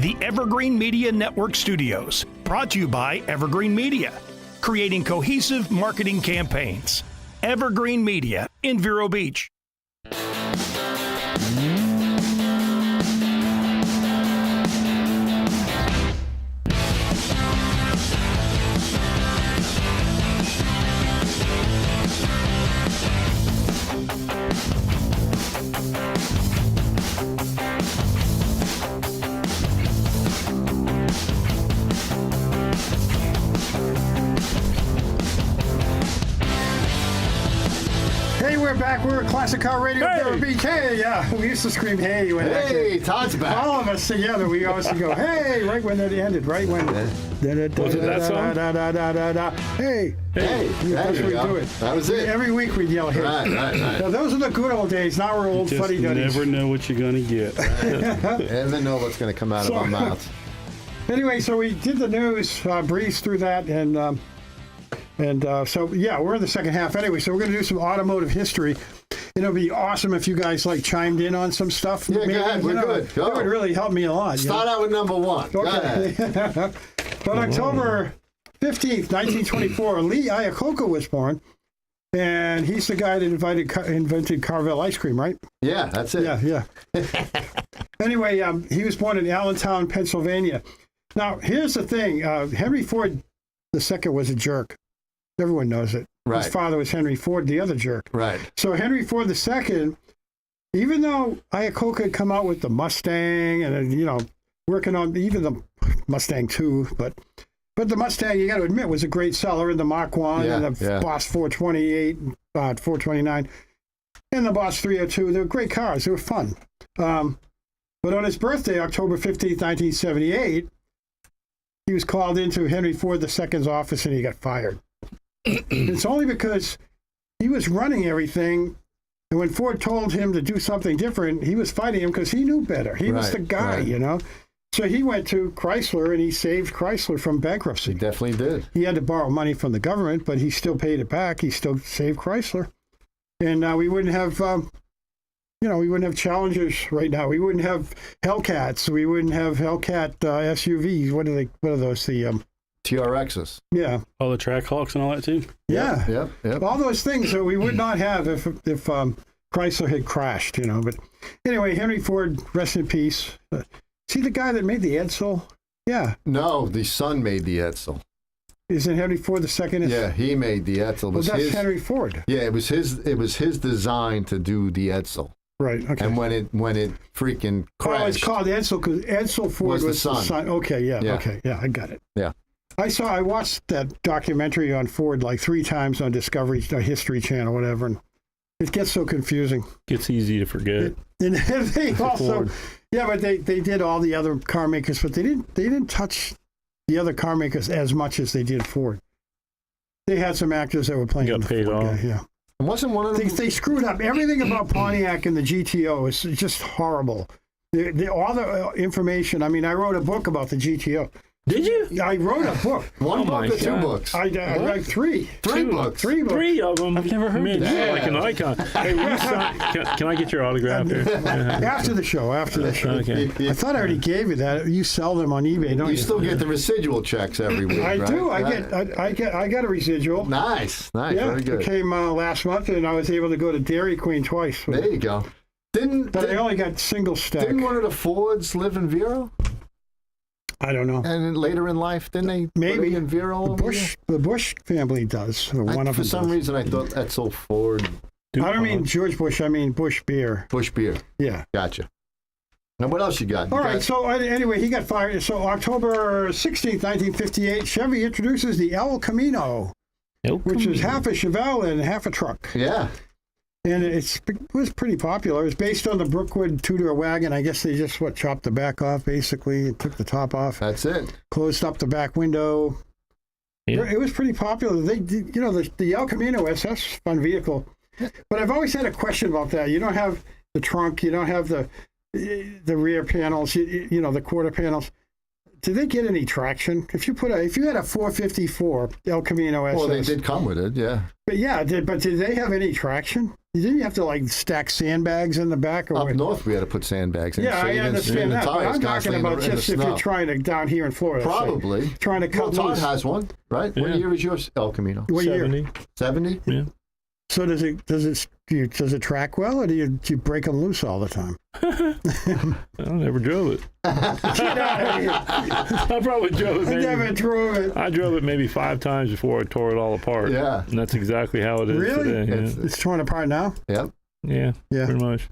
the Evergreen Media Network Studios, brought to you by Evergreen Media, creating cohesive marketing campaigns. Evergreen Media in Vero Beach. Hey, we're back. We're at Classic Car Radio. Hey! Beach. Hey, yeah. We used to scream, hey. When Hey, Todd's back. all of us together, we always go, hey, right when it ended, right when. Was it that song? Hey. Hey, That's there what you we go. do it. That was it. Every week we'd yell, hey. Right. Now, those are the good old days. Now we're old Just fuddy-duddies. never know what you're going to get. Never know what's going to come out of our mouths. Anyway, so we did the news, breezed through that, and so, yeah, we're in the second half anyway, so we're going to do some automotive history. It'll be awesome if you guys, chimed in on some stuff. Yeah, go ahead. We're good. Go. That would really help me a lot. Start out with number one. Go Okay. ahead. But October 15th, 1924, Lee Iacocca was born, and he's the guy that invented Carvel ice cream, right? Yeah, that's it. Yeah. Anyway, he was born in Allentown, Pennsylvania. Now, here's the thing. Henry Ford II was a jerk. Everyone knows it. Right. His father was Henry Ford, the other jerk. Right. So Henry Ford II, even though Iacocca had come out with the Mustang and, working on even the Mustang 2, but the Mustang, you got to admit, was a great seller, and the Mach 1 and the Boss 428, 429, and the Boss 302. They were great cars. They were fun. But on his birthday, October 15th, 1978, he was called into Henry Ford II's office and he got fired. It's only because he was running everything, and when Ford told him to do something different, he was fighting him because he knew better. He was the guy, So he went to Chrysler and he saved Chrysler from bankruptcy. He definitely did. He had to borrow money from the government, but he still paid it back. He still saved Chrysler. And we wouldn't have, we wouldn't have Challengers right now. We wouldn't have Hellcats. We wouldn't have Hellcat SUVs. What are those? The TRXs. yeah. All the track hawks and all that, too? Yeah. Yep. All those things that we would not have if Chrysler had crashed, But anyway, Henry Ford, rest in peace. See the guy that made the Edsel? Yeah. No, the son made the Edsel. Isn't Henry Ford II? Yeah, he made the Edsel. Well, that's Henry Ford. Yeah, it was his design to do the Edsel. Right. Okay. And when it freaking crashed, oh, it's called Edsel because Edsel Ford was the son. Okay. Yeah. Yeah. Okay. Yeah, I got it. Yeah. I watched that documentary on Ford 3 times on Discovery, History Channel, whatever, and it gets so confusing. It's easy to forget. And they also, Ford. yeah, but they did all the other car makers, but they didn't touch the other car makers as much as they did Ford. They had some actors that were playing Got the paid Ford off. guy, yeah. and wasn't one of them. They screwed up everything about Pontiac and the GTO. It's just horrible. All the information. I mean, I wrote a book about the GTO. Did you? I wrote a book. One book my or two God. books? I wrote three. Three books. Three books. 3 of them. I've never heard Man, of you're that. like an icon. Hey, will you sign, can I get your autograph here? After the show. Okay. I thought I already gave you that. You sell them on eBay, don't you? You still get the residual checks every week, I right? do. I got a residual. Nice. Yeah, Very good. it came last month, and I was able to go to Dairy Queen twice. There you go. But I only got single stack. Didn't one of the Fords live in Vero? I don't know. And then later in life, didn't they? Maybe. live in Vero. The Bush family does. Or one of For them some does. reason, I thought Edsel Ford, I don't mean George Bush. I mean Bush beer. Bush beer. Yeah. Gotcha. Now, what else you got? All right. So anyway, he got fired. So October 16th, 1958, Chevy introduces the El Camino, which is half a Chevelle and half a truck. Yeah. And it was pretty popular. It's based on the Brookwood two-door wagon. I guess they just chopped the back off basically and took the top off. That's it. Closed up the back window. Yeah. It was pretty popular. They, the El Camino SS, fun vehicle. But I've always had a question about that. You don't have the trunk. You don't have the rear panels. The quarter panels. Did they get any traction? If you had a 454 El Camino SS. Well, they did come with it, yeah. But yeah, did they have any traction? Didn't you have to like stack sandbags in the back? Or Up what? north, we had to put sandbags in. Yeah, so I you didn't spin understand the that. But tires I'm talking constantly about in the just if snow. you're trying to down here in Florida. say, Probably. trying to cut Well, Todd loose. has one, right? What Yeah. year is yours? El Camino. What year? 70. 70? Yeah. So does it track well, or do you break them loose all the time? I never drove it. I probably drove it I maybe. never drove it. I drove it maybe 5 times before I tore it all apart. Yeah. And that's exactly how it is Really? today. Yeah. It's torn apart now. Yep. Yeah, Yeah. pretty much.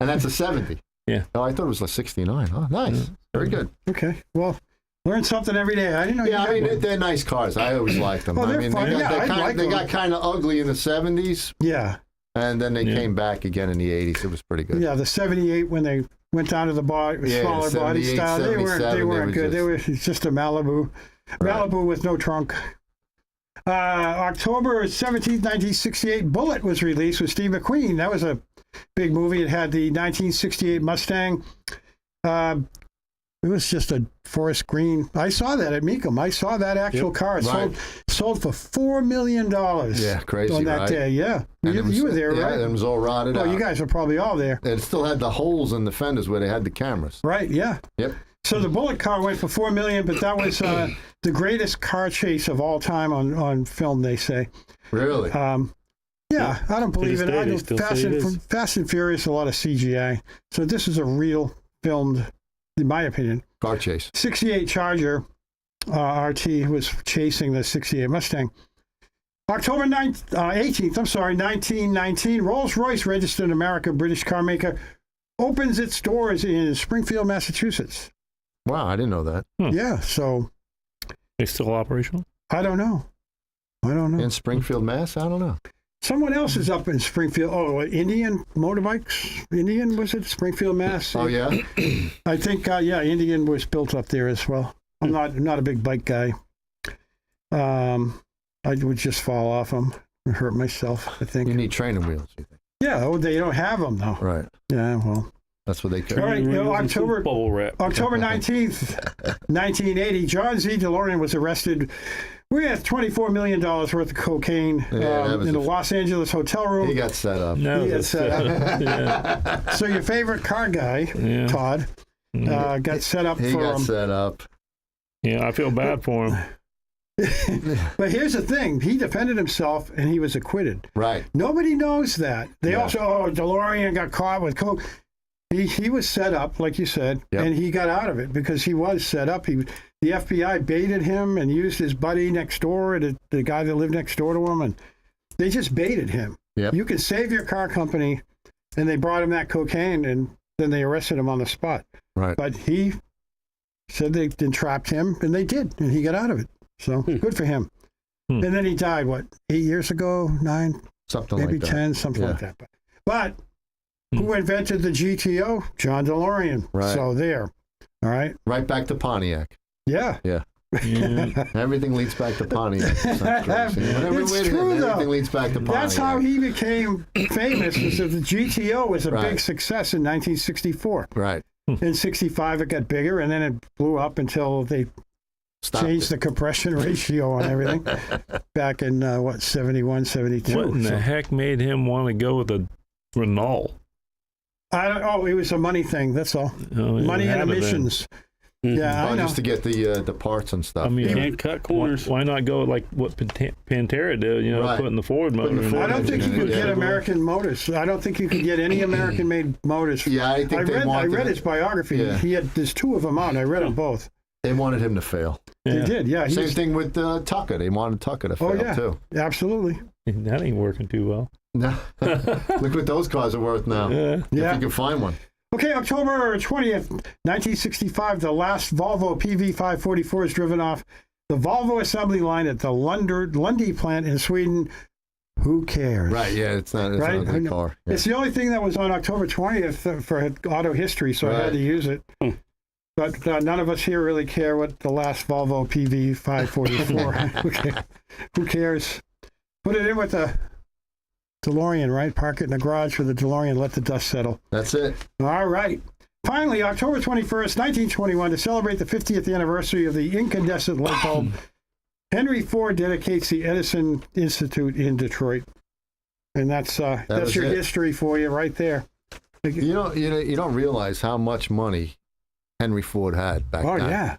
And that's a 70. Yeah. Oh, I thought it was a 69. Oh, nice. Yeah. Very good. Okay. Well, learn something every day. I didn't know. Yeah, I you mean, had one. they're nice cars. I always liked them. Oh, they're I mean, fun. Yeah, I like they them. got kind of ugly in the 70s, Yeah. and then they Yeah. came back again in the 80s. It was pretty good. Yeah, the 78 when they went down to the Yeah, smaller body 78, style, they 77, weren't good. They were just a Malibu. Right. Malibu with no trunk. October 17th, 1968, Bullet was released with Steve McQueen. That was a big movie. It had the 1968 Mustang. It was just a forest green. I saw that at Mecum. I saw that actual car. It Right. sold for $4 million. Yeah, crazy, on that right? day. Yeah, And you, it was- you were there, yeah, right? it was all rotted Oh, out. you guys were probably all there. It still had the holes in the fenders where they had the cameras. Right, yeah. Yep. So the Bullet car went for $4 million, but that was the greatest car chase of all time on film, they say. Really? Yeah, I don't believe this it. day, I they know still say it is. Fast and Furious, a lot of CGI. So this is a real filmed, in my opinion. Car chase. 68 Charger RT was chasing the 68 Mustang. October 18th, 1919, Rolls-Royce, registered in America, British car maker, opens its doors in Springfield, Massachusetts. Wow, I didn't know that. Yeah, so They still operational? I don't know. In Springfield, Mass? I don't know. Someone else is up in Springfield. Oh, Indian Motorbikes? Indian, was it? Springfield, Mass? Oh, yeah? I think, yeah, Indian was built up there as well. I'm not a big bike guy. I would just fall off them and hurt myself, I think. You need training wheels, you think? Yeah, oh, they don't have them, though. Right. Yeah, well. That's what they All carry. right, you know, October Bubble wrap. 19th, 1980, John Z. DeLorean was arrested with $24 million worth of cocaine Yeah, that was in a a- Los Angeles hotel room. He got set up. No, He that's got set yeah. So your favorite car guy, Yeah. Todd, got set up He for got set up. Yeah, I feel bad for him. But here's the thing: he defended himself and he was acquitted. Right. Nobody knows that. They Yeah. also, DeLorean got caught with coke. He was set up, like you said, Yep. and he got out of it because he was set up. The FBI baited him and used his buddy next door, the guy that lived next door to him, and they just baited him. Yep. You can save your car company, and they brought him that cocaine, and then they arrested him on the spot. Right. But he said they entrapped him, and they did, and he got out of it. So good for him. Hmm. And then he died, 8 years ago, 9, Something maybe like that. 10, something Yeah. like that. But who invented the GTO? John DeLorean. Right. So there. All right. Right back to Pontiac. Yeah. Yeah. Everything leads back to Pontiac. Whenever It's we hit, true, though. everything leads back to Pontiac. That's how he became famous. Was that the GTO was a Right. big success in 1964. Right. In 65, it got bigger, and then it blew up until they Stop changed the compression ratio on everything back in, 71, 72. What in the So- heck made him want to go with a Renault? it was a money thing. That's all. Oh, it Money and had to been. emissions. Yeah, I know. just to get the parts and stuff. I mean, Can't cut corners. Why not go like what Pantera did? You know, Right. putting the Ford motor. Putting the in Ford it. I don't think you could Yeah. get American motors. I don't think you could get any American-made motors. Yeah, I think they I wanted read his biography. Yeah. There's two of them out. I read them both. They wanted him to fail. They Yeah. did, yeah. Same thing with Tucker. They wanted Tucker to fail Oh, yeah. too. Absolutely. That ain't working too well. No. Look what those cars are worth now. Yeah. If Yeah. you can find one. Okay, October 20th, 1965, the last Volvo PV544 is driven off the Volvo assembly line at the Lundy plant in Sweden. Who cares? Right, yeah, it's not Right? a good car. Yeah. It's the only thing that was on October 20th for auto history, so I Right. had to use it. But none of us here really care what the last Volvo PV544. Okay. Who cares? Put it in with the DeLorean, right? Park it in the garage with the DeLorean, let the dust settle. That's it. All right. Finally, October 21st, 1921, to celebrate the 50th anniversary of the incandescent light bulb, Henry Ford dedicates the Edison Institute in Detroit. And that's was your it. history for you right there. You don't realize how much money Henry Ford had back Oh then. yeah.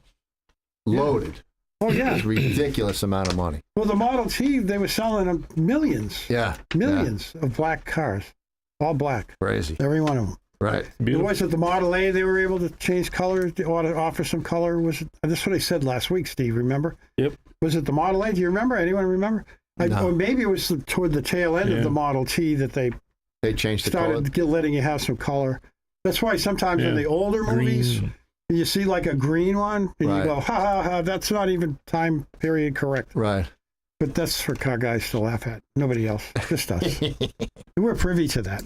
Loaded. Oh yeah. It's a ridiculous amount of money. Well, the Model T, they were selling them millions Millions of black cars, all black, Crazy. every one of them. Right. It Beautiful. was at the Model A they were able to change color, to offer some color. That's what I said last week, Steve? Remember? Yep. Was it the Model A? Do you remember? Anyone remember? No. Or maybe it was toward the tail end of the Model T that they They changed the color. started letting you have some color. That's why sometimes in the older movies, Green. you see like a green one, and Right. you go, ha ha ha, that's not even time period correct. Right. But that's for car guys to laugh at. Nobody else, just us. We're privy to that,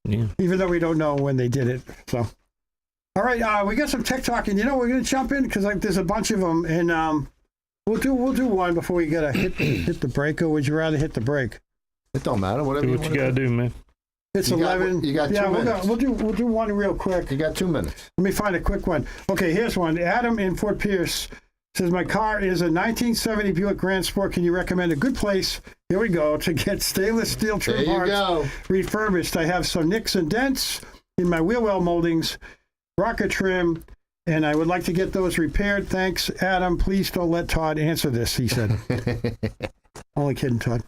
Yeah. even though we don't know when they did it. So, all right, we got some tech talk, and we're going to jump in because there's a bunch of them, and we'll do one before we gotta hit the break. Or would you rather hit the break? It don't matter. Whatever Do you what you want gotta to do. do, man. It's You got- 11. you got 2 yeah, minutes. we'll do one real quick. You got 2 minutes. Let me find a quick one. Okay, here's one. Adam in Fort Pierce says, my car is a 1970 Buick Grand Sport. Can you recommend a good place, here we go, to get stainless steel There trim you parts go. refurbished? I have some nicks and dents in my wheel well moldings, rocker trim, and I would like to get those repaired. Thanks, Adam. Please don't let Todd answer this, he said. Only kidding, Todd.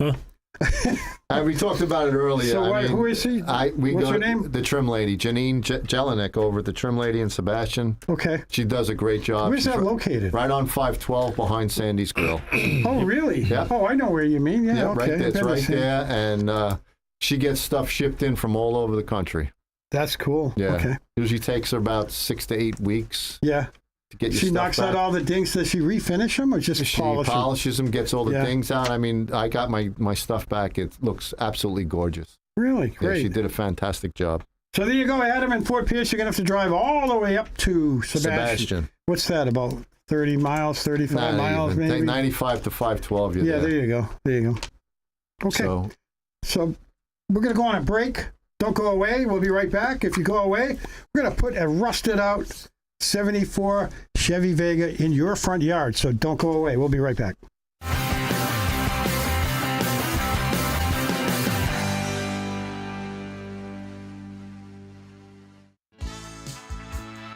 We talked about it earlier. So I mean, who is he? We What's go her to name? The trim lady, Janine Jelinek, over at the Trim Lady in Sebastian. Okay. She does a great job. Where's She's that located? Right on 512 behind Sandy's Grill. Oh, really? Yeah. Oh, I know where you mean. Yeah, Yeah, okay. right there. It's Never right seen- there. And she gets stuff shipped in from all over the country. That's cool. Yeah. Okay. Usually takes her about 6 to 8 weeks Yeah. to get your She stuff knocks back. out all the dinks. Does she refinish them or just She polish them? polishes them, gets all the Yeah. things out. I mean, I got my stuff back. It looks absolutely gorgeous. Really? Yeah, Great. she did a fantastic job. So there you go, Adam in Fort Pierce. You're going to have to drive all the way up to Sebastian. What's that, about 30 miles, 35 Not miles even. maybe? 95 to 512. You're Yeah, there. there you go. There you go. Okay. So we're going to go on a break. Don't go away. We'll be right back. If you go away, we're going to put a rusted out 74 Chevy Vega in your front yard. So don't go away. We'll be right back.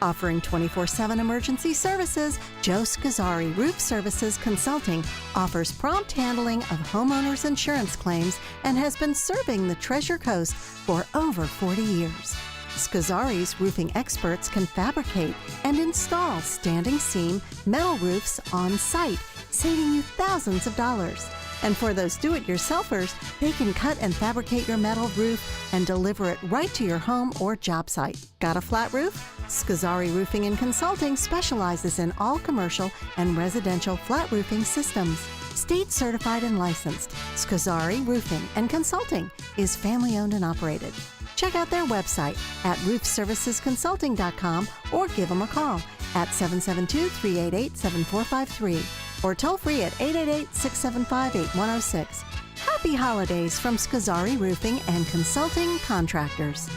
Offering 24/7 emergency services, Joe Scazzari Roof Services Consulting offers prompt handling of homeowners' insurance claims and has been serving the Treasure Coast for over 40 years. Scazzari's roofing experts can fabricate and install standing seam metal roofs on site, saving you thousands of dollars. And for those do-it-yourselfers, they can cut and fabricate your metal roof and deliver it right to your home or job site. Got a flat roof? Scazzari Roofing and Consulting specializes in all commercial and residential flat roofing systems. State certified and licensed, Scazzari Roofing and Consulting is family-owned and operated. Check out their website at roofservicesconsulting.com or give them a call at 772-388-7453 or toll free at 888-675-8106. Happy holidays from Scazzari Roofing and Consulting Contractors.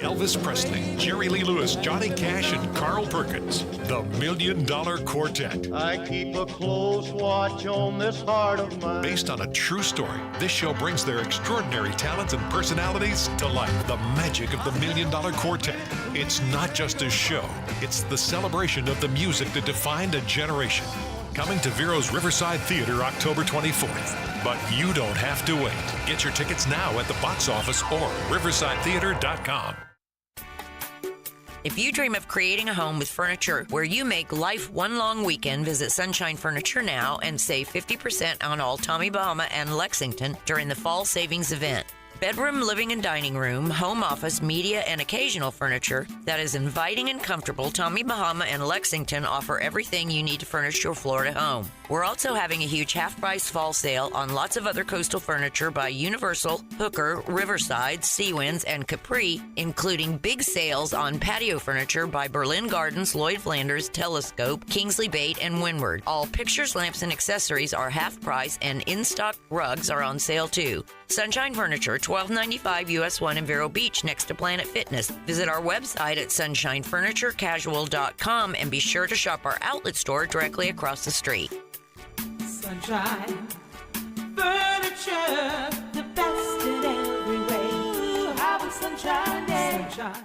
Elvis Presley, Jerry Lee Lewis, Johnny Cash, and Carl Perkins. The $1 Million Quartet. I keep a close watch on this heart of mine. Based on a true story, this show brings their extraordinary talents and personalities to life. The magic of the $1 Million Quartet. It's not just a show, it's the celebration of the music that defined a generation. Coming to Vero's Riverside Theater October 24th. But you don't have to wait. Get your tickets now at the box office or riversidetheater.com. If you dream of creating a home with furniture where you make life one long weekend, visit Sunshine Furniture now and save 50% on all Tommy Bahama and Lexington during the fall savings event. Bedroom, living, and dining room, home office, media, and occasional furniture that is inviting and comfortable, Tommy Bahama and Lexington offer everything you need to furnish your Florida home. We're also having a huge half-price fall sale on lots of other coastal furniture by Universal, Hooker, Riverside, Seawinds, and Capri, including big sales on patio furniture by Berlin Gardens, Lloyd Flanders, Telescope, Kingsley Bait, and Windward. All pictures, lamps, and accessories are half price, and in-stock rugs are on sale too. Sunshine Furniture, 1295 US 1 in Vero Beach next to Planet Fitness. Visit our website at sunshinefurniturecasual.com and be sure to shop our outlet store directly across the street. Sunshine Furniture, the best sunshine, yeah. Sunshine.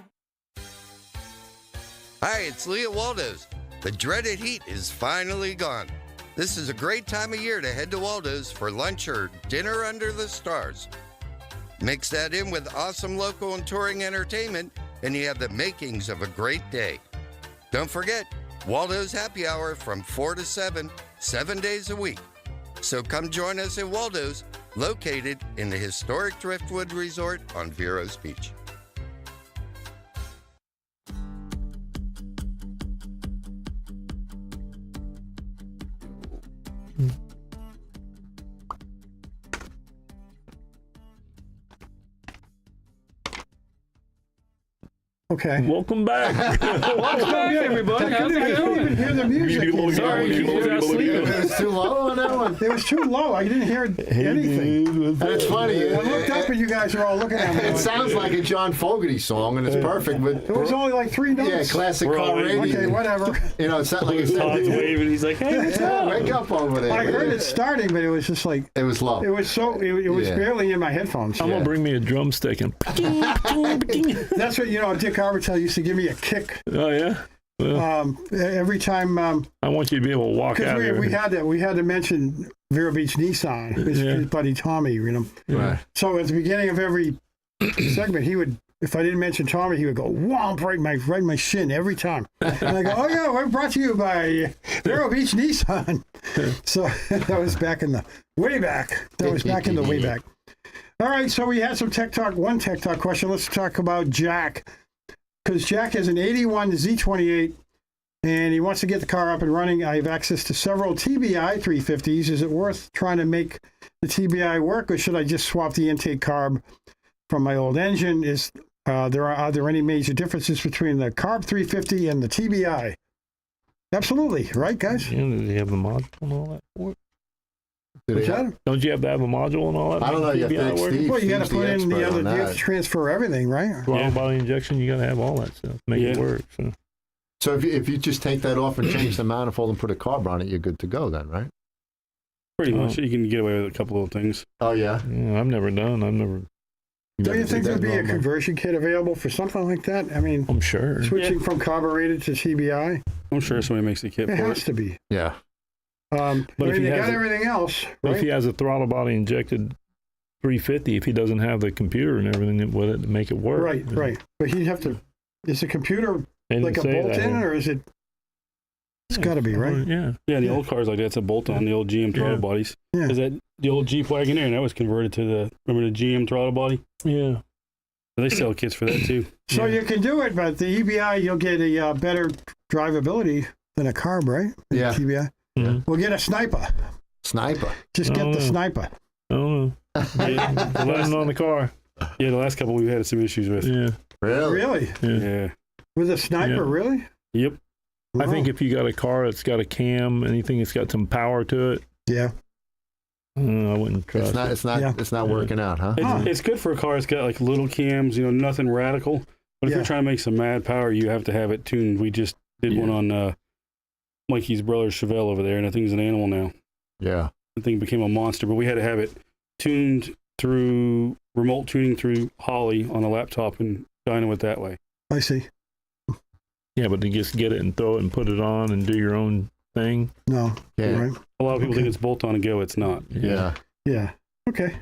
Hi, it's Lee at Waldo's. The dreaded heat is finally gone. This is a great time of year to head to Waldo's for lunch or dinner under the stars. Mix that in with awesome local and touring entertainment, and you have the makings of a great day. Don't forget, Waldo's Happy Hour from 4 to 7, 7 days a week. So come join us at Waldo's, located in the historic Driftwood Resort on Veros Beach. Okay. Welcome back. Welcome back, everybody. How's it I couldn't going? even hear the music. Sorry, you was out sleeping. It was too low on that one. It was too low. I didn't hear anything. And it's funny. I looked up and you guys are all looking at me. It sounds like a John Fogerty song, and it's perfect. But It was only like 3 notes. yeah, classic We're all car waiting. radio. Okay, whatever. You know, it's not like it's Todd's waving. He's like, hey, what's Yeah, up? wake up over there. I heard it starting, but it was just like, It was low. it was Yeah. barely in my headphones. I'm gonna bring me a drumstick and. That's what, Dick Arbitel used to give me a kick Oh yeah. Well, every time, I want you to be able to walk out because here. we had to mention Vero Beach Nissan, his buddy Tommy, Right. So at the beginning of every segment, he would, if I didn't mention Tommy, he would go whomp right in my shin every time. And I go, oh yeah, we're brought to you by Vero Beach Nissan. So that was back in the way back. All right, so we had some one Tech Talk question. Let's talk about Jack, because Jack has an 81 Z28. And he wants to get the car up and running. I have access to several TBI 350s. Is it worth trying to make the TBI work, or should I just swap the intake carb from my old engine? Are there any major differences between the carb 350 and the TBI? Absolutely, right, guys? Yeah, do you have the module and all that for it? What's that? Don't you have to have a module and all that? I don't know. You have to ask Steve. Well, you got to Steve's put in the expert other. on You have that. to transfer everything, right? Throttle body injection, you got to have all that stuff. Make it work. So. So if you just take that off and change the manifold and put a carb on it, you're good to go then, right? Pretty much. You can get away with a couple of things. Oh, yeah? Yeah, I've never done. Don't you think there'd be a conversion kit available for something like that? I mean, I'm sure. Switching from carbureted to TBI? I'm sure somebody makes a kit It for has it. to be. Yeah. But if he they has got everything else, But right? if he has a throttle body injected 350, if he doesn't have the computer and everything with it to make it work. Right. But he'd have to. Is the computer They like a didn't say bolt that in, here. or is it? It's got to be, right? Yeah. Yeah, the old cars like that, it's a bolt on the old GM throttle bodies. Yeah. Is that the old Jeep Wagoneer? And that was converted to remember the GM throttle body? Yeah. They sell kits for that too. So you can do it, but the EBI, you'll get a better drivability than a carb, right? Yeah. TBI. Mm-hmm. We'll get a sniper. Sniper. Just get the sniper. I don't know. Letting on the car. Yeah, the last couple we've had some issues with. Yeah. Really? Yeah. With a sniper, Yeah. really? Yep. I think if you got a car that's got a cam, anything that's got some power to it, Yeah. I wouldn't trust it. It's not working out, huh? It's good for a car that's got like little cams, nothing radical. But if you're trying to make some mad power, you have to have it tuned. We just did one on Mikey's brother Chevelle over there, and I think he's an animal now. Yeah. The thing became a monster, but we had to have it tuned through remote tuning through Holly on a laptop and dyno it that way. I see. Yeah, but to just get it and throw it and put it on and do your own thing. No. Yeah. Right. A lot of people think it's bolt on and go. It's not. Yeah. Yeah. Okay.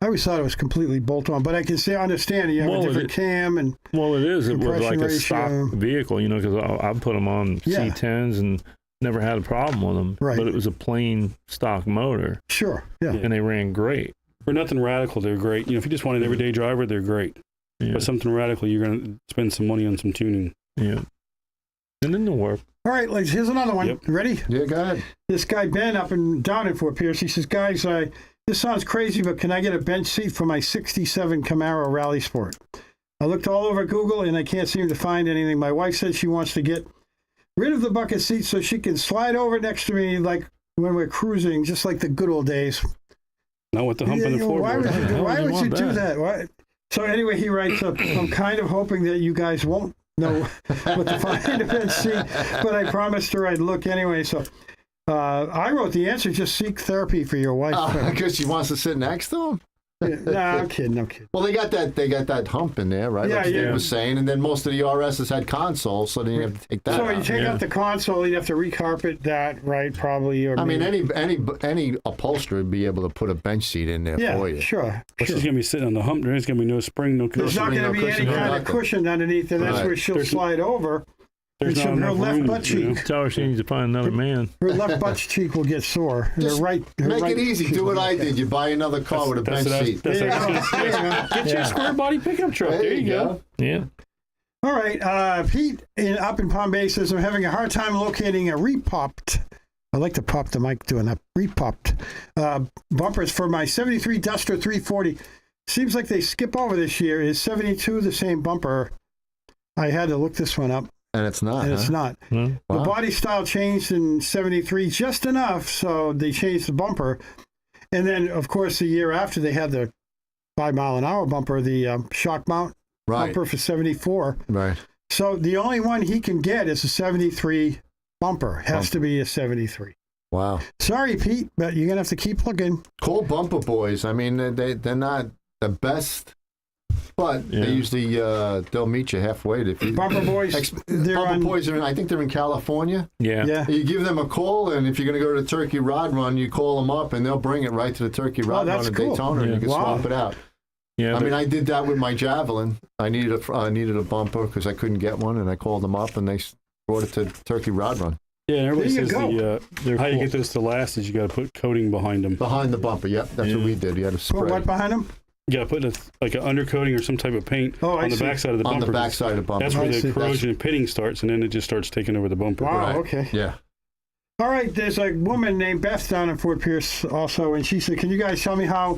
I always thought it was completely bolt on, but I can understand you have a different cam and. Well, it is. It was compression like a ratio. stock vehicle, because I put them on Yeah. C10s and never had a problem with them. Right. But it was a plain stock motor. Sure. Yeah. And they ran great. For nothing radical, they're great. If you just want an everyday driver, they're great. Yeah. But something radical, you're going to spend some money on some tuning. Yeah. And then they'll work. All right, ladies, here's another one. Yep. Ready? Yeah, go ahead. This guy, Ben, up in down in Fort Pierce, he says, guys, this sounds crazy, but can I get a bench seat for my 67 Camaro Rally Sport? I looked all over Google, and I can't seem to find anything. My wife said she wants to get rid of the bucket seat so she can slide over next to me like when we're cruising, just like the good old days. Not with the hump in the Why floorboard. would you do that? Why? So anyway, he writes, I'm kind of hoping that you guys won't know what to find in a bench seat, but I promised her I'd look anyway. So I wrote the answer, just seek therapy for your wife. Because she wants to sit next to him? No, I'm kidding. Well, they got that hump in there, right? Yeah, like Steve yeah. was saying, and then most of the RSs had consoles, so then you have to take that So out. you take out the console, you'd have to recarpet that, right? Probably. Or I mean, maybe- any upholsterer would be able to put a bench seat in there yeah, for you. sure. But she's gonna be sitting on the hump. There's gonna be no spring, no There's cushion. not going to be cushion, any no kind of nothing. cushion underneath, and that's Right. where she'll There's- slide over. There's and not her enough left room, butt you know? cheek. Tell her she needs to find another man. Her left butt cheek will get sore. And Just her right. Her Make right it easy. cheek Do will what I get- did. You buy another car with a bench seat. That's what I was gonna say. Yeah. Get you a square body pickup truck. There you go. Yeah. All right, Pete up in Palm Bay says, I'm having a hard time locating a repopped. I like to pop the mic doing that. Repopped bumpers for my 73 Duster 340. Seems like they skip over this year. Is 72 the same bumper? I had to look this one up, And it's not. and it's not. Well, The Wow. body style changed in 73 just enough, so they changed the bumper. And then, of course, the year after, they had the 5-mile-an-hour bumper, the shock mount Right. bumper for 74. Right. So the only one he can get is a 73 bumper. Has to be a 73. Wow. Sorry, Pete, but you're going to have to keep looking. Cool bumper boys. I mean, they're not the best, but Yeah. they usually they'll meet you halfway. If you, Bumper boys, they're Bumper on. boys are. I think they're in California. yeah. Yeah. You give them a call, and if you're going to go to the Turkey Rod Run, you call them up, and they'll bring it right to the Turkey Rod Run that's in cool. Daytona, and Yeah. you can Wow. swap it out. Yeah. I mean, I did that with my Javelin. I needed a bumper because I couldn't get one, and I called them up, and they brought it to Turkey Rod Run. Yeah, and everybody There you says They're how you cool. get those to last is you got to put coating behind them. Behind the bumper, yep, that's what we did. You had to Put spray what behind him? You got to put like an undercoating or some type of paint Oh, I on the see. backside of the on bumper. the backside of the bumper. That's where I see. the corrosion and pitting starts, and then it just starts taking over the bumper. Wow, Right. okay. Yeah. All right, there's a woman named Beth down in Fort Pierce also, and she said, can you guys tell me how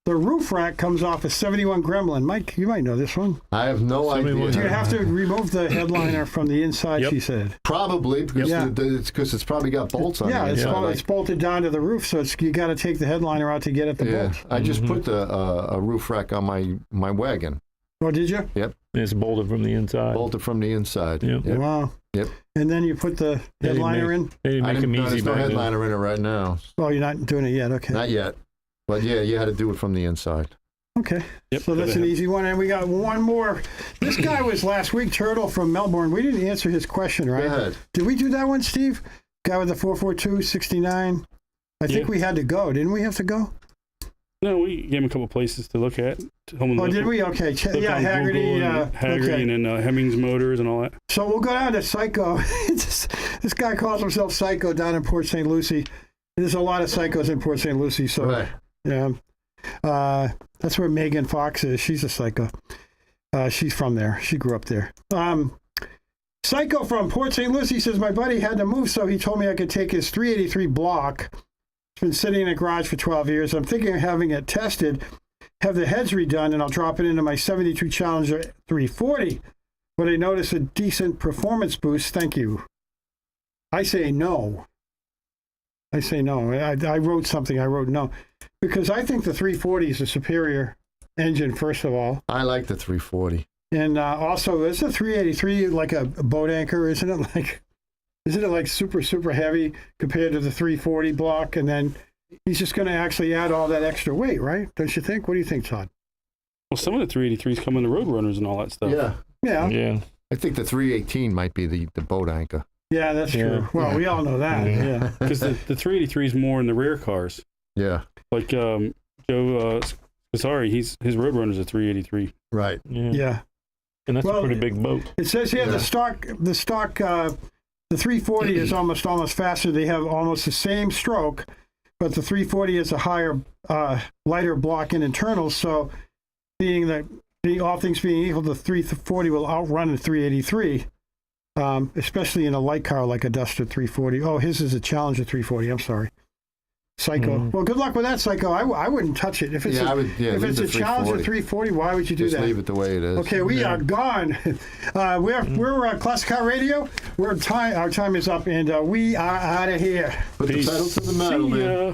the roof rack comes off a 71 Gremlin? Mike, you might know this one. I have no Somebody Do you idea. have to remove the headliner from the inside, Yep. she said? Probably because Yeah. it's probably got bolts on Yeah, it. it's bolted down to the roof, so you got to take the headliner out to get at the Yeah, bolts. I just put a roof rack on my wagon, Oh, did you? It's bolted from the inside. bolted from the inside. Yep. Yep. Wow. Yep. And then you put the They didn't headliner in? They didn't make them easy There's no back then. headliner in it right now. Oh, you're not doing it yet. Okay. Not yet. But yeah, you had to do it from the inside. Okay. Yep. So that's an easy one. And we got one more. This guy was last week, Turtle from Melbourne. We didn't answer his question, right? Go ahead. Did we do that one, Steve? Guy with the 442-69? I think Yeah. we had to go. Didn't we have to go? No, we gave him a couple places to look at. Oh, did we? Okay. Look Yeah, on Haggerty. Google and Haggerty Okay. and then Hemmings Motors and all that. So we'll go down to Psycho. This guy calls himself Psycho down in Port St. Lucie. There's a lot of psychos in Port St. Lucie. So, Right. yeah. That's where Megan Fox is. She's a psycho. She's from there. She grew up there. Psycho from Port St. Lucie says, my buddy had to move, so he told me I could take his 383 block. It's been sitting in a garage for 12 years. I'm thinking of having it tested, have the heads redone, and I'll drop it into my 72 Challenger 340. But I notice a decent performance boost. Thank you. I say no. I say no. I wrote something. I wrote no. Because I think the 340 is a superior engine, first of all. I like the 340. And also, is the 383 like a boat anchor? Isn't it like super heavy compared to the 340 block? And then he's just going to actually add all that extra weight, right? Don't you think? What do you think, Todd? Well, some of the 383s come in the Road Runners and all that stuff. Yeah. Yeah. Yeah. I think the 318 might be the boat anchor. Yeah, that's Yeah. true. Well, we all know that. Yeah. Because the 383 is more in the rear cars. Yeah. Like Joe Scasari, his Road Runner's a 383. Right. Yeah. Yeah. And that's Well, a pretty big boat. It says here the stock, the 340 is almost faster. They have almost the same stroke, but the 340 is a higher, lighter block in internals. So, all things being equal, the 340 will outrun the 383, especially in a light car like a Duster 340. Oh, his is a Challenger 340. I'm sorry. Psycho. Well, good luck with that, Psycho. I wouldn't touch it. If it's I would. Yeah, if leave it's the a Challenger 340, why would you do Just that? leave it the way it is. Okay, we are gone. We're Classic Car Radio. Our time is up, and we are out of here. Put the pedal to the metal, See man. ya.